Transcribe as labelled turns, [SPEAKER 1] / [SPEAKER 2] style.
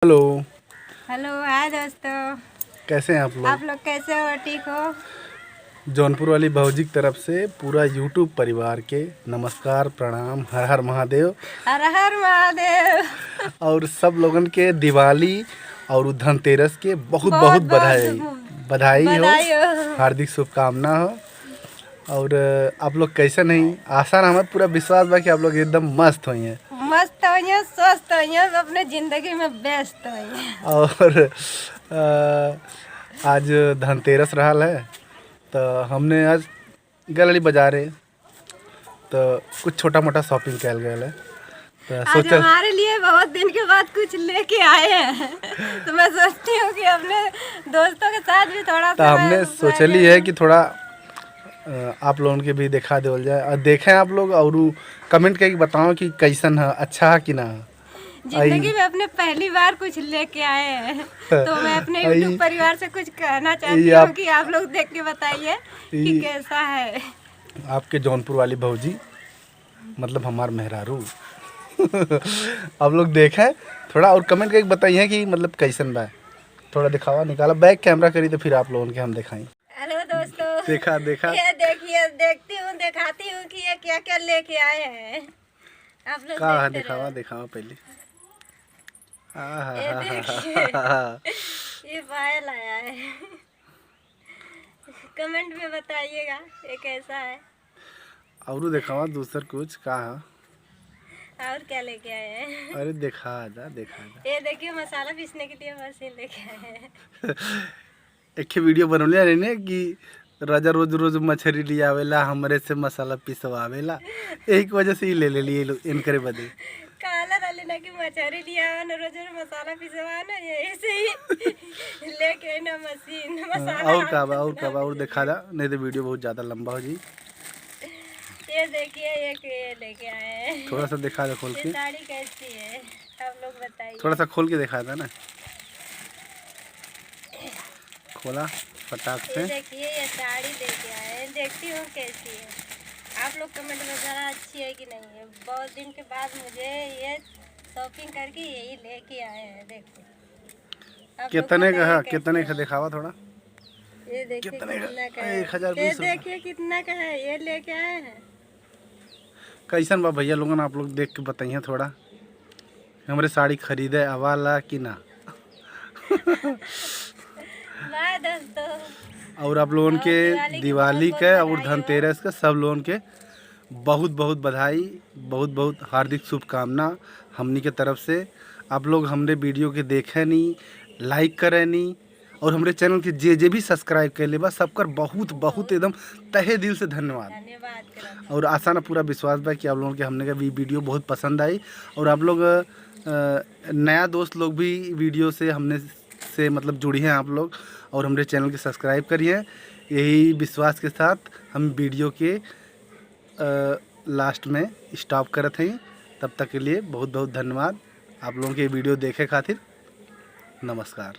[SPEAKER 1] Hello.
[SPEAKER 2] Hello, हाय दोस्तों।
[SPEAKER 1] कैसे हैं
[SPEAKER 2] आप लोग कैसे हो? ठीक हो?
[SPEAKER 1] जौनपुर वाली भौजी की तरफ से पूरा यूट्यूब परिवार के नमस्कार, प्रणाम, हर हर महादेव।
[SPEAKER 2] हर हर महादेव।
[SPEAKER 1] और सब लोगन के दिवाली और धनतेरस के बहुत बहुत
[SPEAKER 2] बहुत
[SPEAKER 1] बधाई। बधाई हो,
[SPEAKER 2] बधाई हो।
[SPEAKER 1] हार्दिक शुभकामना हो। और आप लोग कैसे नहीं, आसान हमें पूरा विश्वास बा कि आप लोग एकदम मस्त हुई हैं
[SPEAKER 2] मस्त हो, स्वस्थ हो, अपने जिंदगी में व्यस्त हो।
[SPEAKER 1] और आज धनतेरस रहा है तो हमने आज गली बाजारे तो कुछ छोटा मोटा शॉपिंग कल गया है तो
[SPEAKER 2] आज
[SPEAKER 1] सोचल
[SPEAKER 2] हमारे लिए बहुत दिन के बाद कुछ लेके आए हैं तो मैं सोचती हूँ कि अपने दोस्तों के साथ भी थोड़ा
[SPEAKER 1] तो हमने सोचली है कि थोड़ा आप लोगों के भी दिखा देवल जाए और देखें आप लोग और कमेंट करके बताओ कि कैसन है, अच्छा है कि ना।
[SPEAKER 2] जिंदगी में अपने पहली बार कुछ लेके आए हैं तो मैं अपने यूट्यूब परिवार से कुछ कहना चाहती हूँ कि आप लोग देख के बताइए कि कैसा है।
[SPEAKER 1] आपके जौनपुर वाली भौजी मतलब हमार मेहरारू आप लोग देखें थोड़ा और कमेंट करके बताइए कि मतलब कैसन बा। थोड़ा दिखावा निकाला, बैक कैमरा करी तो फिर आप लोगों के हम दिखाएं।
[SPEAKER 2] हेलो दोस्तों,
[SPEAKER 1] देखा
[SPEAKER 2] ये देखिए, देखती हूँ, दिखाती हूँ कि ये क्या क्या लेके आए हैं। आप लोग
[SPEAKER 1] का है,
[SPEAKER 2] देखते
[SPEAKER 1] दिखावा पहले।
[SPEAKER 2] ये देखिए, ये पायल आया है। कमेंट में बताइएगा ये कैसा है।
[SPEAKER 1] और दिखावा दूसर कुछ का है।
[SPEAKER 2] और क्या लेके आए हैं?
[SPEAKER 1] अरे देखा जा।
[SPEAKER 2] ये देखिए, मसाला पीसने के लिए मशीन लेके आए हैं।
[SPEAKER 1] एक वीडियो बनौले रहने कि राजा रोज रोज मछली ले आवेला, हमरे से मसाला पिसवावेला, यही की वजह से ही ले लिए इनकरे बदे।
[SPEAKER 2] काला डाले ना कि मछली लिया ना, रोज रोज मसाला पिसवा ना, यही से ही लेके ना मशीन मसाला।
[SPEAKER 1] और दिखा दा, नहीं तो वीडियो बहुत ज़्यादा लंबा हो जी।
[SPEAKER 2] ये देखिए, ये लेके आए हैं।
[SPEAKER 1] थोड़ा सा दिखा दे खोल के।
[SPEAKER 2] साड़ी कैसी है आप लोग बताइए।
[SPEAKER 1] थोड़ा सा खोल के दिखा था ना, खोला फटाक से।
[SPEAKER 2] ये देखिए, ये साड़ी लेके आए हैं, देखती हूँ कैसी है। आप लोग कमेंट में ज़रा अच्छी है कि नहीं है। बहुत दिन के बाद मुझे ये शॉपिंग करके यही लेके आए हैं। देखते
[SPEAKER 1] कितने का दिखावा थोड़ा।
[SPEAKER 2] ये देखिए कितना का है।
[SPEAKER 1] 1020 रुपये।
[SPEAKER 2] देखिए कितना का है, ये लेके आए हैं।
[SPEAKER 1] कैसन बा भैया लोगन, आप लोग देख के बताइए थोड़ा हमारे साड़ी खरीदे आवाला कि ना।
[SPEAKER 2] बाय दोस्तों।
[SPEAKER 1] और आप लोगों के दिवाली के और धनतेरस के सब लोगों के बहुत बहुत बधाई, बहुत बहुत हार्दिक शुभकामना हमनी के तरफ से। आप लोग हमरे वीडियो के देखे नहीं, लाइक करें नहीं, और हमारे चैनल के जे भी सब्सक्राइब कर ले बा सबकर बहुत बहुत एकदम तहे दिल से धन्यवाद। और आशा ना पूरा विश्वास बा कि आप लोगों के हमने का वीडियो बहुत पसंद आई। और आप लोग नया दोस्त लोग भी वीडियो से हमने से मतलब जुड़ी हैं आप लोग, और हमारे चैनल के सब्सक्राइब करिए। यही विश्वास के साथ हम वीडियो के लास्ट में स्टॉप करते हैं। तब तक के लिए बहुत बहुत धन्यवाद। आप लोगों के वीडियो देखे खातिर नमस्कार।